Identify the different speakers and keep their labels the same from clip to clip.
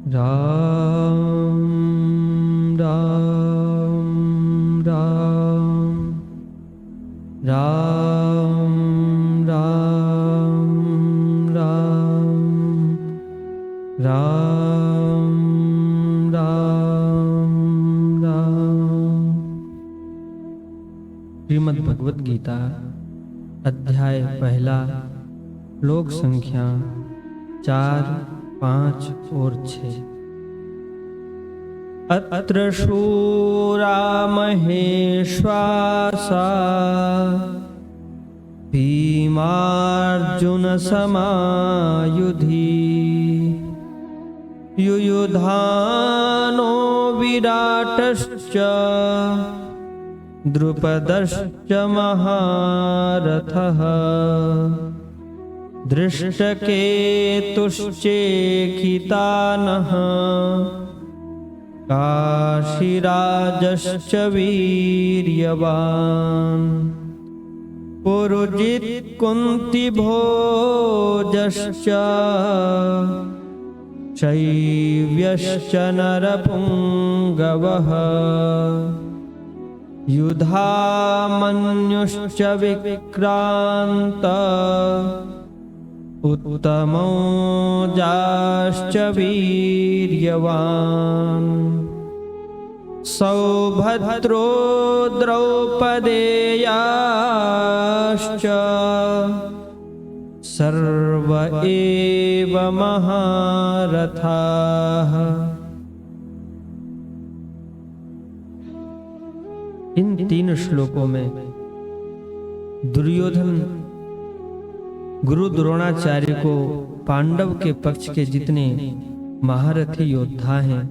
Speaker 1: राम राम राम राम राम राम राम राम राम। श्रीमद् भगवद गीता अध्याय पहला, श्लोक संख्या 4, 5 और 6। अत्र शूरा महेश्वासा भीमार्जुन समायुधि युयुधानो विराटश्च द्रुपदश्च महारथः दृष्टकेतुश्चेकितानः काशीराजश्च वीर्यवान् पुरुजित् कुन्तिभोजश्च शैव्यश्च नरपुङ्गवः युधामन्युश्च विक्रान्त उत्तमौजाश्च वीर्यवान् सौभद्रो द्रौपदेयाश्च सर्व एव महारथाः। इन 3 श्लोकों में दुर्योधन गुरु द्रोणाचार्य को पांडव के पक्ष के जितने महारथी योद्धा हैं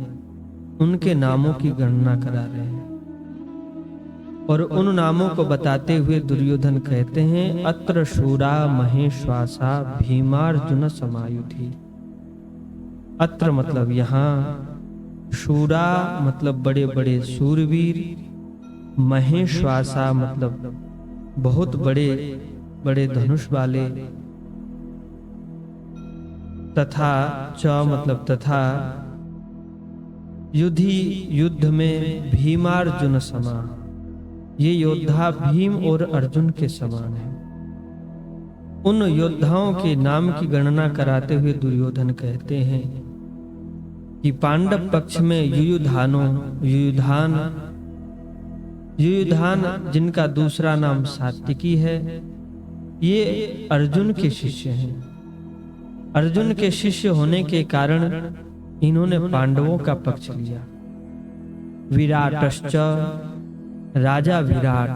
Speaker 1: उनके नामों की गणना करा रहे हैं और उन नामों को बताते हुए दुर्योधन कहते हैं अत्र शूरा महेश्वासा भीमार्जुन समायुधि। अत्र मतलब यहाँ, शूरा मतलब बड़े बड़े शूरवीर, महेश्वासा मतलब बहुत बड़े बड़े धनुष वाले, तथा च मतलब तथा युद्ध में भीमार्जुन समा, ये योद्धा भीम और अर्जुन के समान है। उन योद्धाओं के नाम की गणना कराते हुए दुर्योधन कहते हैं कि पांडव पक्ष में युयुधान जिनका दूसरा नाम सात्विकी है, ये अर्जुन के शिष्य हैं। अर्जुन के शिष्य होने के कारण इन्होंने पांडवों का पक्ष लिया। विराटश्च राजा विराट,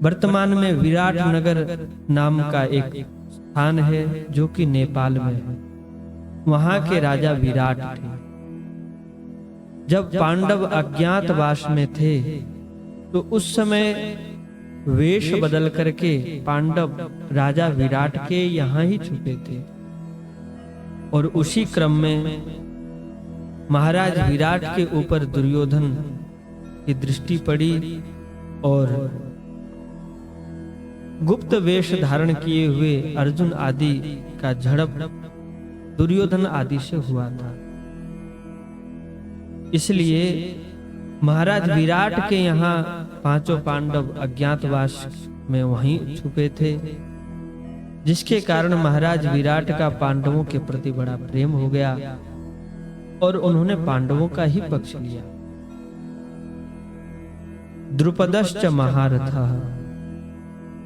Speaker 1: वर्तमान में विराट नगर नाम का एक स्थान है जो कि नेपाल में है। वहां के राजा विराट थे। जब पांडव अज्ञातवास में थे तो उस समय वेश बदल करके पांडव राजा विराट के यहाँ ही छुपे थे और उसी क्रम में महाराज विराट के ऊपर दुर्योधन की दृष्टि पड़ी और गुप्त वेश धारण किए हुए अर्जुन आदि का झड़प दुर्योधन आदि से हुआ था। इसलिए महाराज विराट के यहाँ 5 पांडव अज्ञातवास में वहीं छुपे थे, जिसके कारण महाराज विराट का पांडवों के प्रति बड़ा प्रेम हो गया और उन्होंने पांडवों का ही पक्ष लिया। द्रुपदश्च महारथः,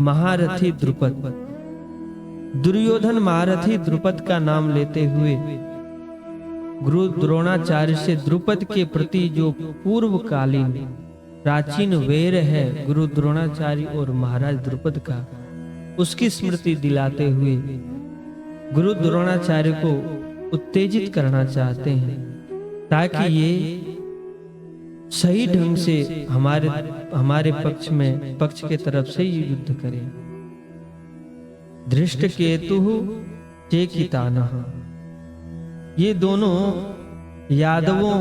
Speaker 1: महारथी द्रुपद। दुर्योधन महारथी द्रुपद का नाम लेते हुए गुरु द्रोणाचार्य से द्रुपद के प्रति जो पूर्वकालीन प्राचीन वैर है गुरु द्रोणाचार्य और महाराज द्रुपद का, उसकी स्मृति दिलाते हुए गुरु द्रोणाचार्य को उत्तेजित करना चाहते हैं ताकि ये सही ढंग से हमारे पक्ष के तरफ से ये युद्ध करें। धृष्टकेतु चेकितानः, ये दोनों यादवों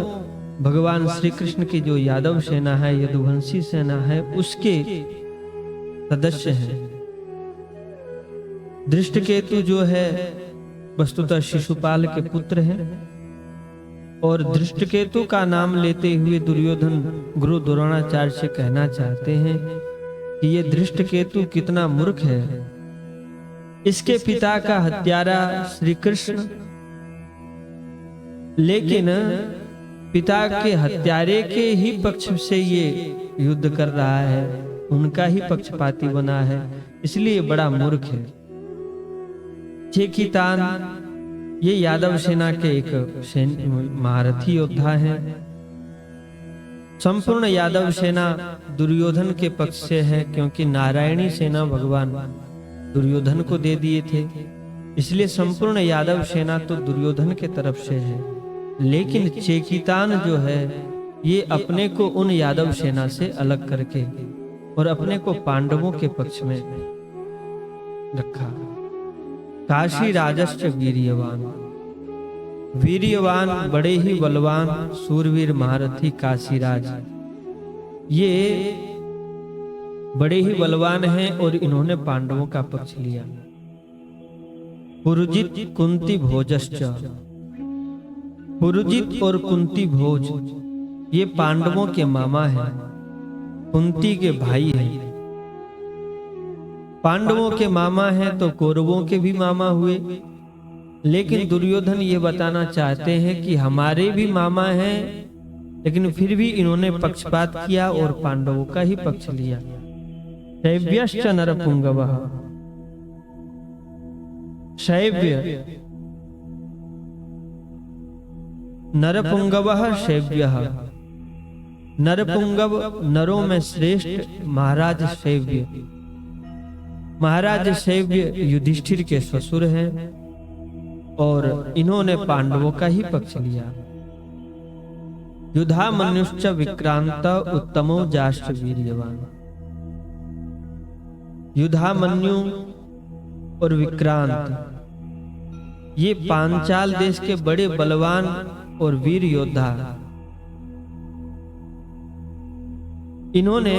Speaker 1: भगवान श्री कृष्ण की जो यादव सेना है, यदुवंशी सेना है, उसके सदस्य हैं। धृष्टकेतु जो है वस्तुतः शिशुपाल के पुत्र हैं और धृष्टकेतु का नाम लेते हुए दुर्योधन गुरु द्रोणाचार्य से कहना चाहते हैं कि ये धृष्टकेतु कितना मूर्ख है। इसके पिता का हत्यारा श्री कृष्ण, लेकिन पिता के हत्यारे के ही पक्ष से ये युद्ध कर रहा है, उनका ही पक्षपाती बना है, इसलिए बड़ा मूर्ख है। चेकितान ये यादव सेना के एक महारथी योद्धा हैं। संपूर्ण यादव सेना दुर्योधन के पक्ष से है, क्योंकि नारायणी सेना भगवान दुर्योधन को दे दिए थे, इसलिए संपूर्ण यादव सेना तो दुर्योधन के तरफ से है। लेकिन चेकितान जो है ये अपने को उन यादव सेना से अलग करके और अपने को पांडवों के पक्ष में रखा। काशी राजश्च वीर्यवान, वीर्यवान बड़े ही बलवान सूरवीर महारथी काशीराज, ये बड़े ही बलवान हैं और इन्होंने पांडवों का पक्ष लिया। पुरुजित कुंती भोजश्च, पुरुजित और कुंती भोज ये पांडवों के मामा हैं, कुंती के भाई हैं। पांडवों के मामा हैं तो कौरवों के भी मामा हुए। लेकिन दुर्योधन ये बताना चाहते हैं कि हमारे भी मामा हैं, लेकिन फिर भी इन्होंने पक्षपात किया और पांडवों का ही पक्ष लिया। शैव्यश्च नरपुंगवः, शैव्य नरपुंगवः शैव्यः, नरपुंगव नरों में श्रेष्ठ महाराज शैव्य। महाराज शैव्य युधिष्ठिर के ससुर हैं और इन्होंने पांडवों का ही पक्ष लिया। युधामन्युश्च विक्रांत उत्तमो जाश्च वीर्यवान, युधामन्यु और विक्रांत ये पांचाल देश के बड़े बलवान और वीर योद्धा, इन्होंने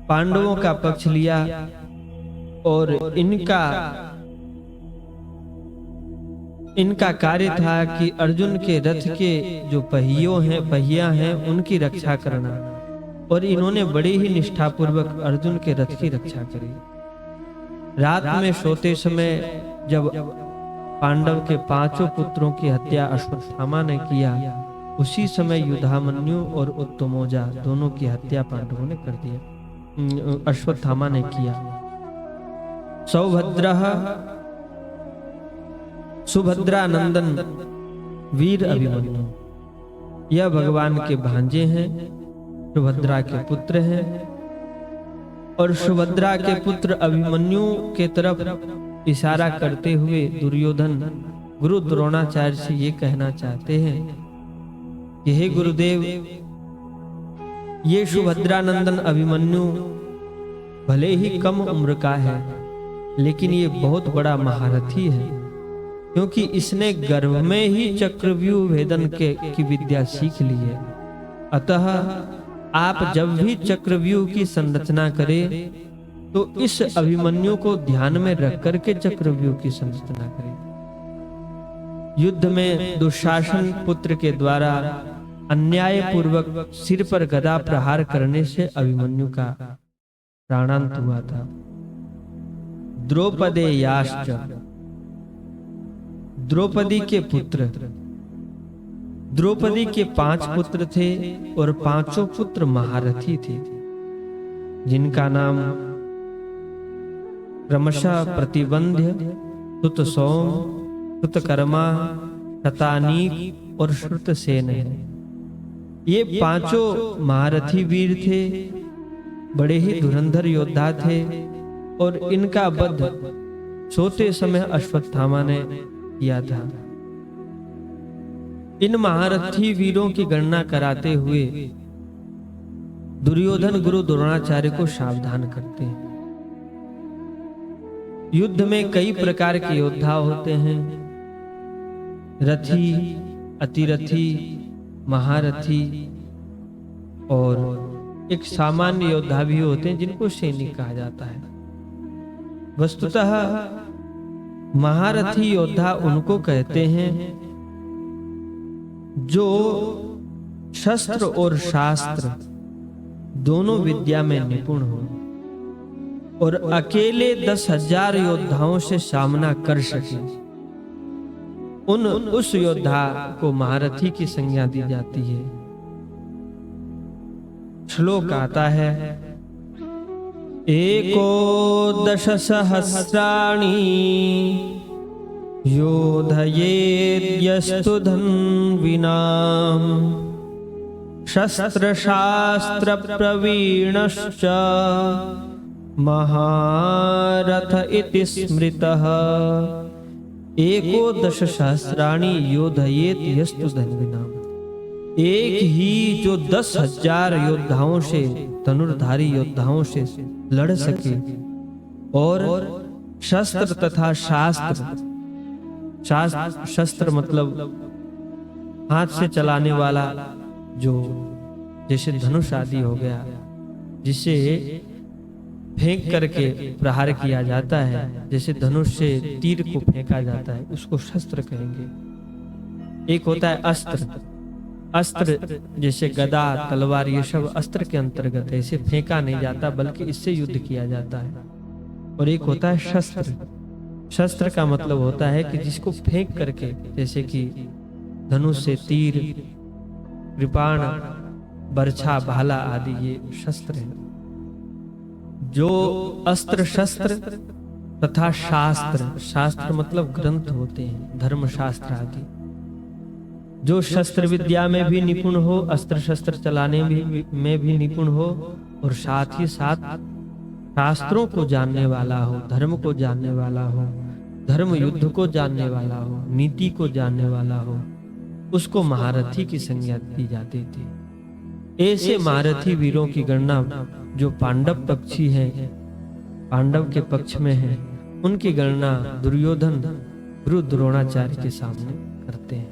Speaker 1: पांडवों का पक्ष लिया और इनका कार्य था कि अर्जुन के रथ के जो पहिया हैं उनकी रक्षा करना, और इन्होंने बड़े ही निष्ठापूर्वक अर्जुन के रथ की रक्षा करी। रात में सोते समय जब पांडव के 5 पुत्रों की हत्या अश्वत्थामा ने किया, उसी समय युधामन्यु और उत्तमोजा दोनों की हत्या पांडवों ने कर दिया, अश्वत्थामा ने किया। सौभद्रः सुभद्रा नंदन वीर अभिमन्यु, यह भगवान के भांजे हैं, सुभद्रा के पुत्र हैं। और सुभद्रा के पुत्र अभिमन्यु के तरफ इशारा करते हुए दुर्योधन गुरु द्रोणाचार्य से ये कहना चाहते हैं कि हे गुरुदेव, ये सुभद्रा नंदन अभिमन्यु भले ही कम उम्र का है, लेकिन ये बहुत बड़ा महारथी है, क्योंकि इसने गर्भ में ही चक्रव्यूह भेदन की विद्या सीख ली है। अतः आप जब भी चक्रव्यूह की संरचना करें तो इस अभिमन्यु को ध्यान में रख करके चक्रव्यूह की संरचना करें। युद्ध में दुशासन पुत्र के द्वारा अन्याय पूर्वक सिर पर गदा प्रहार करने से अभिमन्यु का प्राणांत हुआ था। द्रौपदेयाश्च, द्रौपदी के पुत्र, द्रौपदी के 5 पुत्र थे और 5 पुत्र महारथी थे, जिनका नाम क्रमशः प्रतिबंध्य, सुतसौम, सुतकर्मा, शतानीक और श्रुतसेन है। ये 5 महारथी वीर थे, बड़े ही धुरंधर योद्धा थे, और इनका वध सोते समय अश्वत्थामा ने किया था। इन महारथी वीरों की गणना कराते हुए दुर्योधन गुरु द्रोणाचार्य को सावधान करते हैं। युद्ध में कई प्रकार के योद्धा होते हैं, रथी, अतिरथी, महारथी और एक सामान्य योद्धा भी होते हैं जिनको सैनिक कहा जाता है। वस्तुतः महारथी योद्धा उनको कहते हैं जो शस्त्र और शास्त्र दोनों विद्या में निपुण हो और अकेले 10,000 योद्धाओं से सामना कर सके, उस योद्धा को महारथी की संज्ञा दी जाती है। श्लोक आता है, एकोदश सहस्राणि योधयेद्यस्तु धन्विनाम शस्त्र शास्त्र प्रवीणश्च महारथ इति स्मृतः। एकोदश सहस्राणि योधयेत यस्तु धन्विनाम। एक ही जो 10,000 योद्धाओं से, धनुर्धारी योद्धाओं से लड़ सके और शस्त्र तथा शस्त्र मतलब हाथ से चलाने वाला, जो जैसे धनुष आदि हो गया, जिसे फेंक करके प्रहार किया जाता है, जैसे धनुष से तीर को फेंका जाता है, उसको शस्त्र कहेंगे। एक होता है अस्त्र। अस्त्र जैसे गदा, तलवार, ये सब अस्त्र के अंतर्गत है, इसे फेंका नहीं जाता बल्कि इससे युद्ध किया जाता है। और एक होता है शस्त्र। शस्त्र का मतलब होता है कि जिसको फेंक करके, जैसे कि धनुष से तीर, कृपाण, बर्छा, भाला आदि, ये शस्त्र है। जो अस्त्र शस्त्र तथा शास्त्र, शास्त्र मतलब ग्रंथ होते हैं, धर्म शास्त्र आदि, जो शस्त्र विद्या में भी निपुण हो, अस्त्र शस्त्र चलाने में भी निपुण हो, और साथ ही साथ शास्त्रों को जानने वाला हो, धर्म को जानने वाला हो, धर्म युद्ध को जानने वाला हो, नीति को जानने वाला हो, उसको महारथी की संज्ञा दी जाती थी। ऐसे महारथी वीरों की गणना जो पांडव पक्षी हैं, पांडव के पक्ष में हैं, उनकी गणना दुर्योधन गुरु द्रोणाचार्य के सामने करते हैं।